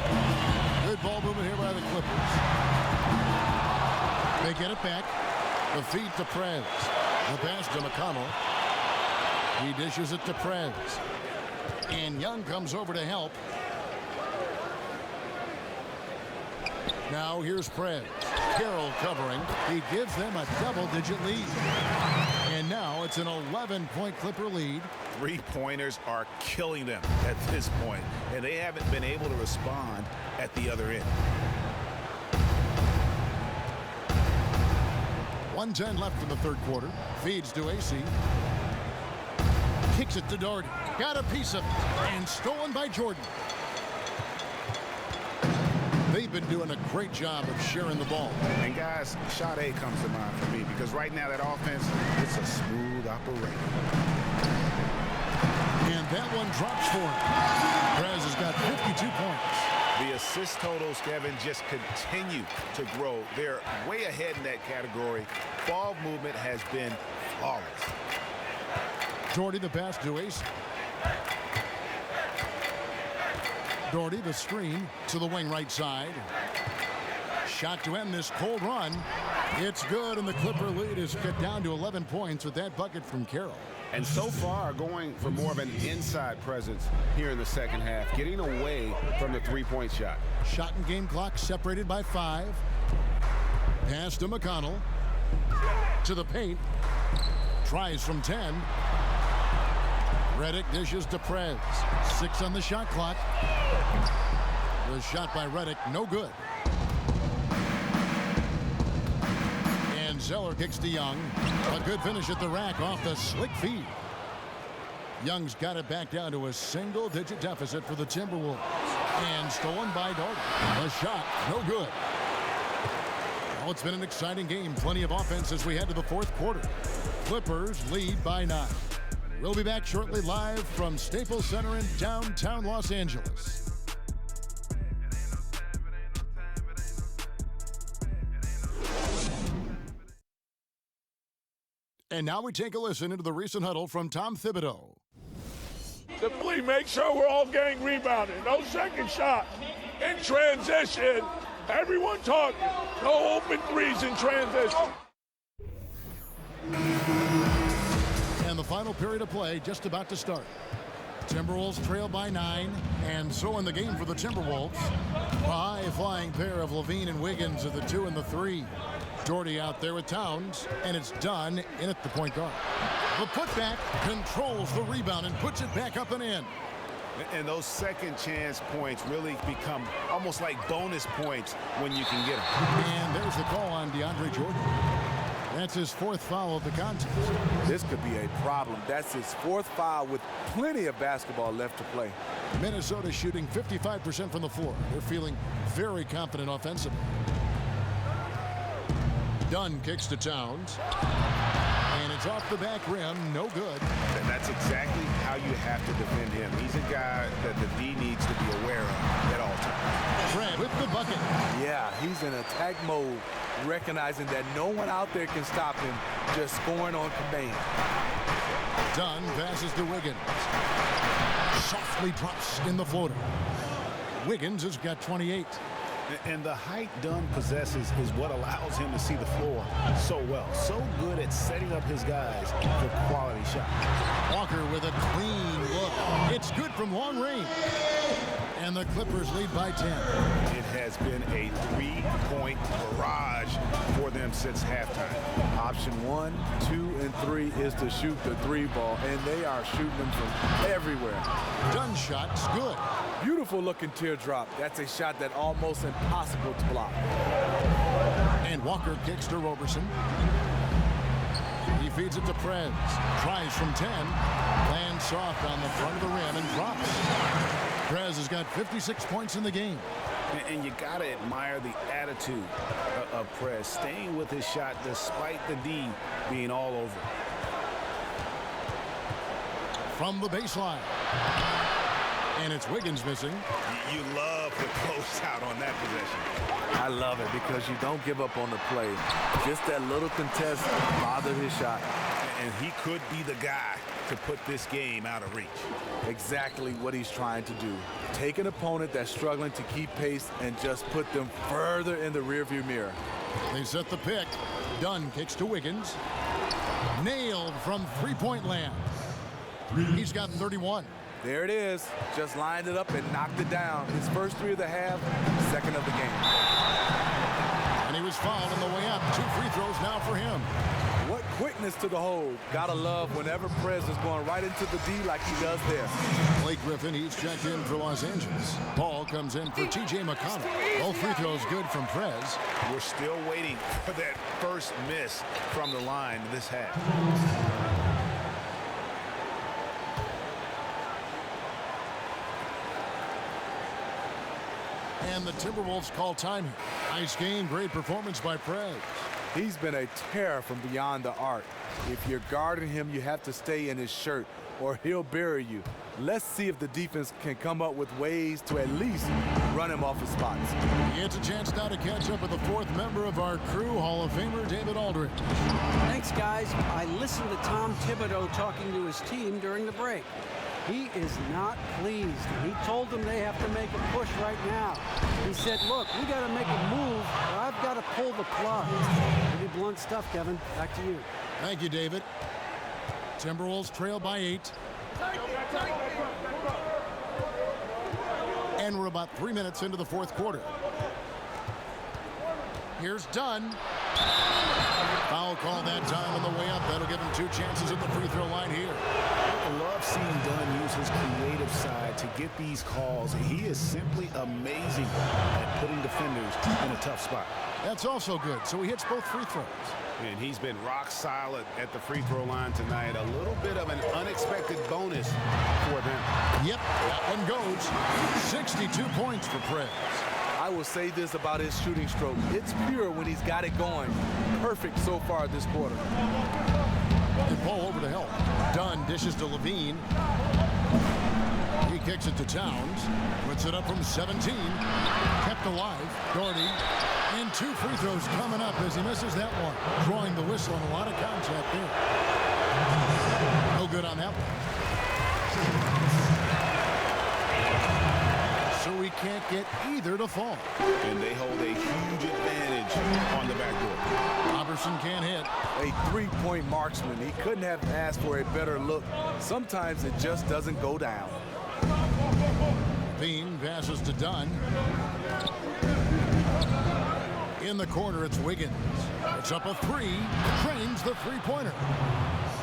Good ball movement here by the Clippers. They get it back. The feed to Prez. The pass to McConnell. He dishes it to Prez. And Young comes over to help. Now here's Prez. Carroll covering. He gives them a double-digit lead. And now it's an 11-point Clipper lead. Three-pointers are killing them at this point, and they haven't been able to respond at the other end. 1:10 left in the third quarter. Feeds to AC. Kicks it to Doherty. Got a piece of it. And stolen by Jordan. They've been doing a great job of sharing the ball. And guys, shot A comes to mind for me because right now that offense, it's a smooth operation. And that one drops for him. Prez has got 52 points. The assist totals, Kevin, just continue to grow. They're way ahead in that category. Ball movement has been flawless. Doherty the pass to Ace. Doherty the screen to the wing right side. Shot to end this cold run. It's good, and the Clipper lead is cut down to 11 points with that bucket from Carroll. And so far, going for more of an inside presence here in the second half, getting away from the three-point shot. Shot and game clock separated by 5. Pass to McConnell. To the paint. Tries from 10. Redick dishes to Prez. 6 on the shot clock. The shot by Redick, no good. And Zeller kicks to Young. A good finish at the rack off the slick feed. Young's got it back down to a single-digit deficit for the Timberwolves. And stolen by Doherty. The shot, no good. Well, it's been an exciting game. Plenty of offense as we head to the fourth quarter. Clippers lead by 9. We'll be back shortly live from Staples Center in downtown Los Angeles. And now we take a listen into the recent huddle from Tom Thibodeau. Simply make sure we're all getting rebounded. No second shot. In transition. Everyone talking. No open threes in transition. And the final period of play just about to start. Timberwolves trail by 9, and so in the game for the Timberwolves. A high-flying pair of Levine and Wiggins at the 2 and the 3. Doherty out there with Towns, and it's done in at the point guard. The putback controls the rebound and puts it back up and in. And those second chance points really become almost like bonus points when you can get them. And there's the call on DeAndre Jordan. That's his 4th foul of the contest. This could be a problem. That's his 4th foul with plenty of basketball left to play. Minnesota shooting 55% from the floor. They're feeling very confident offensively. Dunn kicks to Towns. And it's off the back rim, no good. And that's exactly how you have to defend him. He's a guy that the D needs to be aware of at all times. Fred with the bucket. Yeah, he's in attack mode, recognizing that no one out there can stop him, just scoring on command. Dunn passes to Wiggins. Softly drops in the floater. Wiggins has got 28. And the height Dunn possesses is what allows him to see the floor so well. So good at setting up his guys for quality shots. Walker with a clean look. It's good from long range. And the Clippers lead by 10. It has been a three-point barrage for them since halftime. Option 1, 2, and 3 is to shoot the 3 ball, and they are shooting them from everywhere. Dunn shot's good. Beautiful looking teardrop. That's a shot that almost impossible to block. And Walker kicks to Roberson. He feeds it to Prez. Tries from 10. Lands soft on the front of the rim and drops. Prez has got 56 points in the game. And you got to admire the attitude of Prez, staying with his shot despite the D being all over. From the baseline. And it's Wiggins missing. You love the close out on that possession. I love it because you don't give up on the play. Just that little contest bothered his shot. And he could be the guy to put this game out of reach. Exactly what he's trying to do. Take an opponent that's struggling to keep pace and just put them further in the rearview mirror. They set the pick. Dunn kicks to Wiggins. Nailed from three-point land. He's got 31. There it is. Just lined it up and knocked it down. His first 3 of the half, second of the game. And he was fouled on the way up. 2 free throws now for him. What quickness to the hole. Gotta love whenever Prez is going right into the D like he does there. Blake Griffin, he's checked in for Los Angeles. Ball comes in for T.J. McConnell. Both free throws good from Prez. We're still waiting for that first miss from the line this half. And the Timberwolves call time here. Nice game, great performance by Prez. He's been a terror from beyond the arc. If you're guarding him, you have to stay in his shirt or he'll bury you. Let's see if the defense can come up with ways to at least run him off his spots. It's a chance now to catch up with the fourth member of our crew, Hall of Famer David Aldridge. Thanks, guys. I listened to Tom Thibodeau talking to his team during the break. He is not pleased. He told them they have to make a push right now. He said, look, we got to make a move, or I've got to pull the plug. Pretty blunt stuff, Kevin. Back to you. Thank you, David. Timberwolves trail by 8. And we're about 3 minutes into the fourth quarter. Here's Dunn. Foul call that time on the way up. That'll give him 2 chances at the free throw line here. I love seeing Dunn use his creative side to get these calls. He is simply amazing at putting defenders in a tough spot. That's also good. So he hits both free throws. And he's been rock solid at the free throw line tonight. A little bit of an unexpected bonus for them. Yep, that one goes. 62 points for Prez. I will say this about his shooting stroke. It's pure when he's got it going. Perfect so far this quarter. And Paul over to help. Dunn dishes to Levine. He kicks it to Towns. Puts it up from 17. Kept alive. Doherty. And 2 free throws coming up as he misses that one. Drawing the whistle and a lot of contact there. No good on that one. So we can't get either to fall. And they hold a huge advantage on the backboard. Robertson can't hit. A 3-point marksman. He couldn't have asked for a better look. Sometimes it just doesn't go down. Bean passes to Dunn. In the corner, it's Wiggins. It's up a 3. Trains the three-pointer.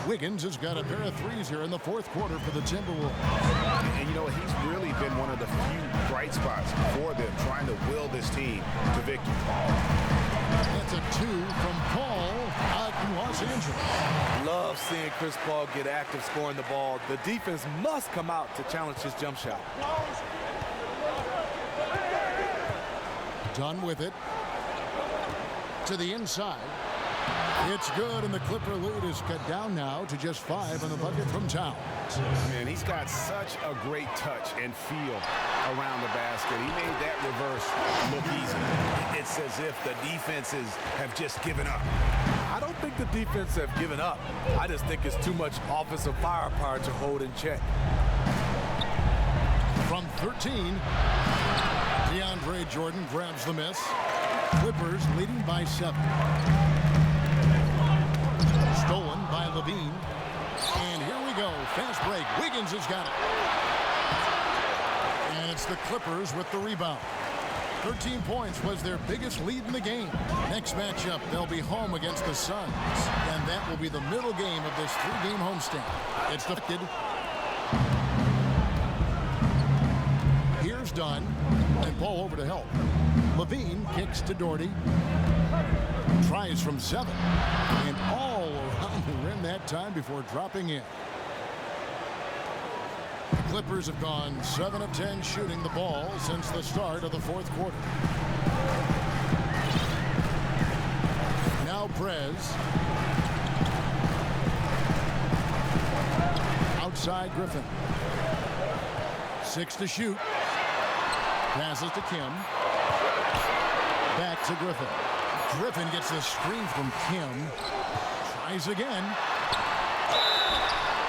Wiggins has got a pair of threes here in the fourth quarter for the Timberwolves. And you know what? He's really been one of the few bright spots for them, trying to will this team to victory. That's a 2 from Paul out in Los Angeles. Love seeing Chris Paul get active scoring the ball. The defense must come out to challenge his jump shot. Done with it. To the inside. It's good, and the Clipper lead is cut down now to just 5 on the bucket from Towns. Man, he's got such a great touch and feel around the basket. He made that reverse look easy. It's as if the defenses have just given up. I don't think the defense have given up. I just think it's too much offensive firepower to hold in check. From 13, DeAndre Jordan grabs the miss. Clippers leading by 7. Stolen by Levine. And here we go. Fast break. Wiggins has got it. And it's the Clippers with the rebound. 13 points was their biggest lead in the game. Next matchup, they'll be home against the Suns. And that will be the middle game of this 3-game homestand. It's deflected. Here's Dunn. And Paul over to help. Levine kicks to Doherty. Tries from 7. And all around the rim that time before dropping in. The Clippers have gone 7 of 10 shooting the ball since the start of the fourth quarter. Now Prez. Outside Griffin. 6 to shoot. Passes to Kim. Back to Griffin. Griffin gets the screen from Kim. Tries again.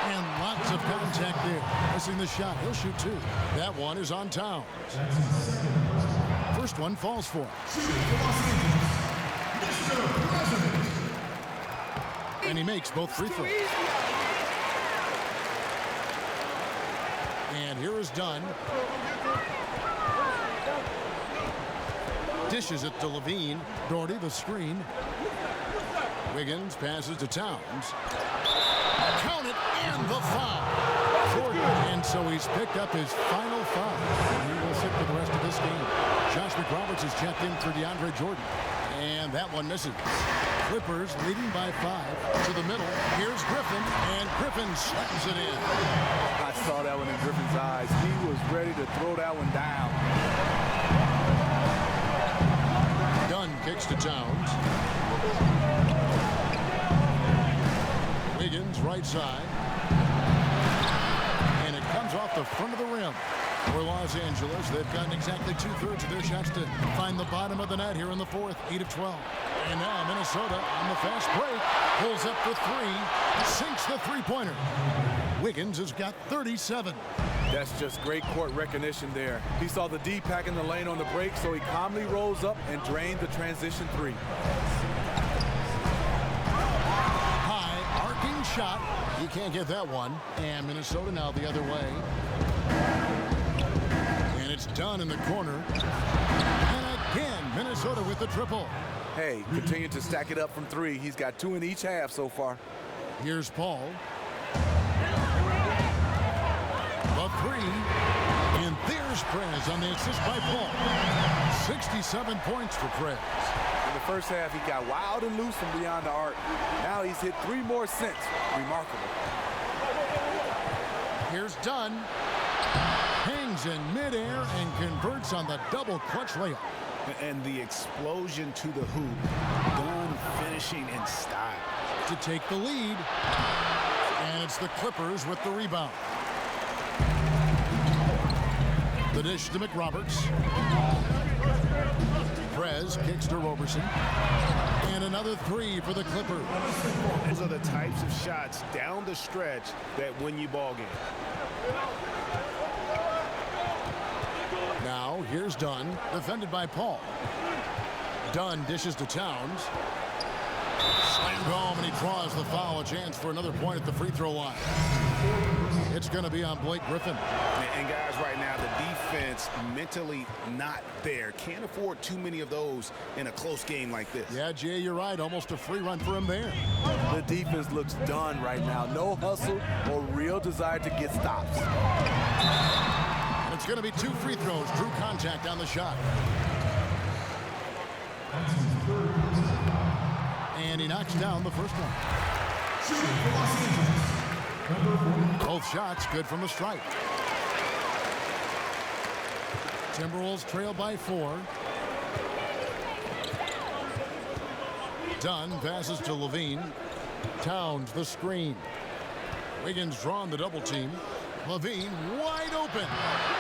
And lots of contact there. Missing the shot. He'll shoot 2. That one is on Towns. First one falls for him. And he makes both free throws. And here is Dunn. Dishes it to Levine. Doherty the screen. Wiggins passes to Towns. Count it, and the foul. Jordan. And so he's picked up his final foul. And he will sit for the rest of this game. Josh McRoberts has checked in for DeAndre Jordan. And that one misses. Clippers leading by 5 to the middle. Here's Griffin, and Griffin slams it in. I saw that one in Griffin's eyes. He was ready to throw that one down. Dunn kicks to Towns. Wiggins right side. And it comes off the front of the rim. For Los Angeles, they've gotten exactly 2/3 of their shots to find the bottom of the net here in the fourth, 8 of 12. And now Minnesota on the fast break, pulls up the three, sinks the three-pointer. Wiggins has got 37. That's just great court recognition there. He saw the D pack in the lane on the break, so he calmly rolls up and drained the transition three. High, arcing shot. He can't get that one. And Minnesota now the other way. And it's done in the corner. And again, Minnesota with the triple. Hey, continue to stack it up from three. He's got 2 in each half so far. Here's Paul. The three. And there's Prez on the assist by Paul. 67 points for Prez. In the first half, he got wild and loose from beyond the arc. Now he's hit 3 more since. Remarkable. Here's Dunn. Hangs in midair and converts on the double clutch layup. And the explosion to the hoop. Dunn finishing in style. To take the lead. And it's the Clippers with the rebound. The dish to McRoberts. Prez kicks to Roberson. And another three for the Clippers. Those are the types of shots down the stretch that win you ball game. Now here's Dunn, defended by Paul. Dunn dishes to Towns. Slammed home, and he draws the foul. A chance for another point at the free throw line. It's going to be on Blake Griffin. And guys, right now, the defense mentally not there. Can't afford too many of those in a close game like this. Yeah, Jay, you're right. Almost a free run for him there. The defense looks done right now. No hustle or real desire to get stops. And it's going to be 2 free throws. Drew contact on the shot. And he knocks down the first one. Both shots good from the stripe. Timberwolves trail by 4. Dunn passes to Levine. Towns the screen. Wiggins drawn the double team. Levine wide open.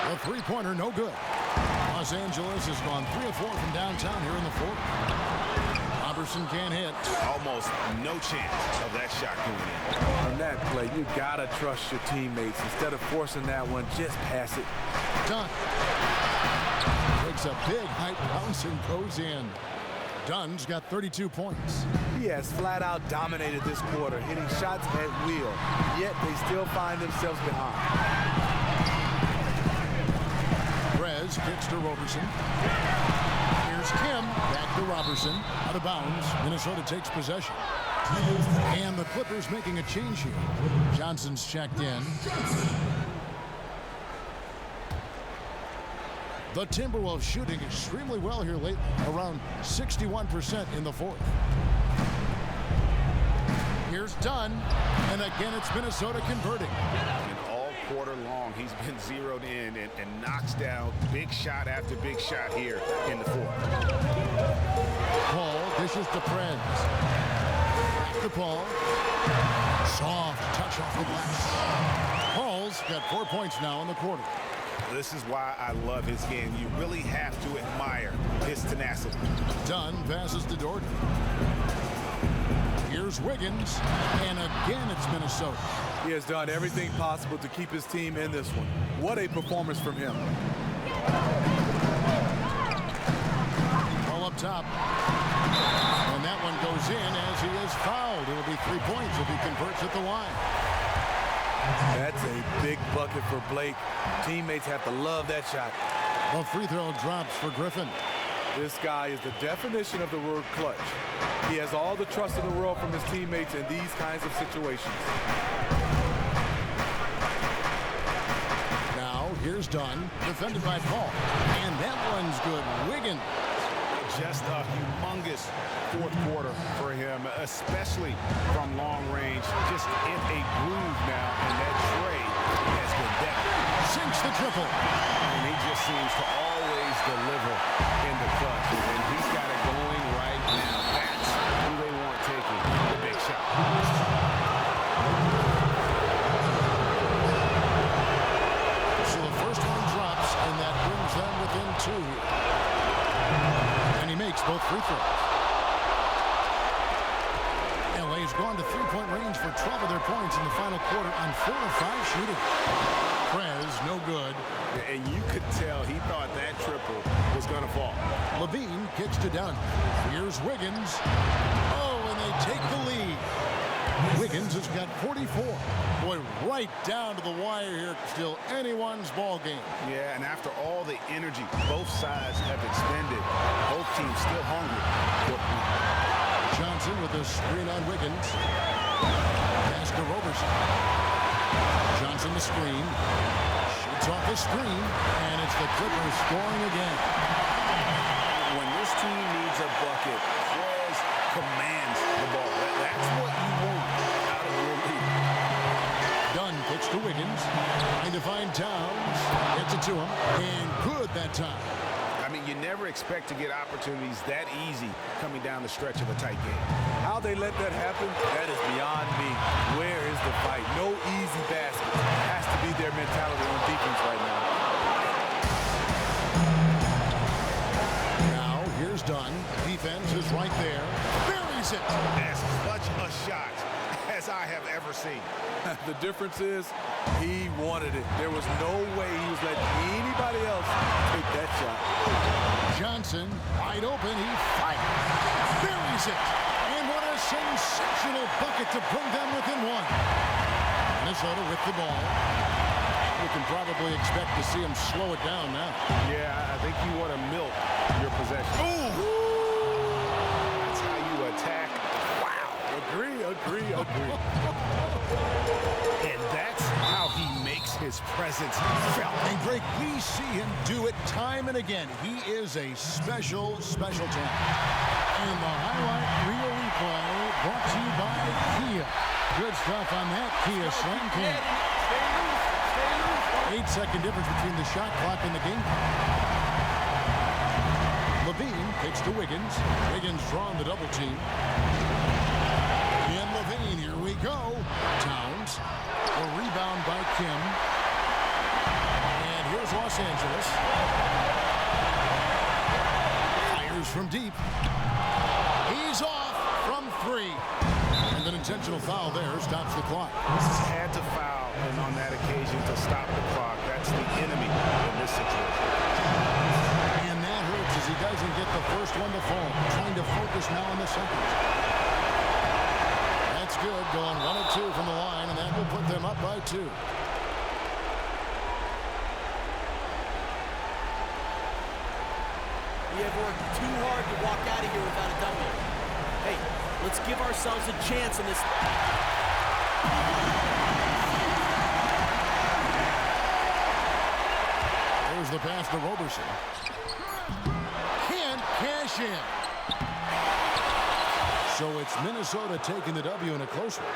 The three-pointer no good. Los Angeles has gone 3 of 4 from downtown here in the fourth. Roberson can't hit. Almost no chance of that shot going in. On that play, you gotta trust your teammates. Instead of forcing that one, just pass it. Dunn takes a big height bounce and goes in. Dunn's got 32 points. He has flat out dominated this quarter, hitting shots at will, yet they still find themselves behind. Prez kicks to Roberson. Here's Kim, back to Roberson, out of bounds. Minnesota takes possession. And the Clippers making a change here. Johnson's checked in. The Timberwolves shooting extremely well here lately, around 61% in the fourth. Here's Dunn, and again it's Minnesota converting. And all quarter long, he's been zeroed in and knocks down big shot after big shot here in the fourth. Paul dishes to Prez. Back to Paul. Soft touch off the glass. Paul's got 4 points now in the quarter. This is why I love his game. You really have to admire his tenacity. Dunn passes to Dort. Here's Wiggins, and again it's Minnesota. He has done everything possible to keep his team in this one. What a performance from him. Ball up top. And that one goes in as he is fouled. It will be 3 points if he converts at the line. That's a big bucket for Blake. Teammates have to love that shot. The free throw drops for Griffin. This guy is the definition of the word clutch. He has all the trust in the world from his teammates in these kinds of situations. Now, here's Dunn, defended by Paul. And that one's good. Wiggins. Just a humongous fourth quarter for him, especially from long range. Just in a groove now, and that trade has been better. Sinks the triple. And he just seems to always deliver in the clutch. And he's got it going right now. That's who they want taking the big shot. So the first one drops. three-point range for 12 of their points in the final quarter on 4 of 5 shooting. Prez, no good. And you could tell he thought that triple was going to fall. Levine kicks to Dunn. Here's Wiggins. Oh, and they take the lead. Wiggins has got 44. Boy, right down to the wire here. Still anyone's ball game. Yeah, and after all the energy both sides have expended, both teams still hungry. Johnson with a screen on Wiggins. Pass to Roberson. Johnson the screen. Shoots off the screen, and it's the Clippers scoring again. When this team needs a bucket, Prez commands the ball. That's what you want out of your leader. Dunn kicks to Wiggins. Trying to find Towns. Gets it to him, and good that time. I mean, you never expect to get opportunities that easy coming down the stretch of a tight game. How they let that happen, that is beyond me. Where is the fight? No easy basket. Has to be their mentality on defense right now. Now, here's Dunn. Defense is right there. Buries it. As clutch a shot as I have ever seen. The difference is he wanted it. There was no way he was letting anybody else take that shot. Johnson, wide open, he fires. Buries it. And what a sensational bucket to bring them within one. Minnesota with the ball. You can probably expect to see him slow it down now. Yeah, I think you want to milk your possession. Ooh! That's how you attack. Wow. Agree. And that's how he makes his presence felt. And Greg, we see him do it time and again. He is a special talent. And the highlight reel replay brought to you by Kia. Good stuff on that Kia Slam Can. 8-second difference between the shot clock and the game clock. Levine kicks to Wiggins. Wiggins drawing the double team. And Levine, here we go. Towns. A rebound by Kim. And here's Los Angeles. Fires from deep. He's off from 3. And an intentional foul there stops the clock. Had to foul and on that occasion to stop the clock. That's the enemy in this situation. And that hurts as he doesn't get the first one to fall. Trying to focus now on the second. That's good. Going 1 of 2 from the line, and that will put them up by 2. We have worked too hard to walk out of here without a W. Hey, let's give ourselves a chance in this. There's the pass to Roberson. Can't cash in. So it's Minnesota taking the W in a close one.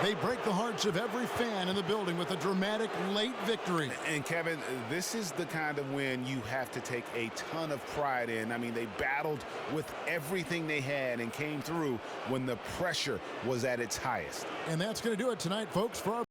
They break the hearts of every fan in the building with a dramatic late victory. And Kevin, this is the kind of win you have to take a ton of pride in. I mean, they battled with everything they had and came through when the pressure was at its highest. And that's going to do it tonight, folks, for our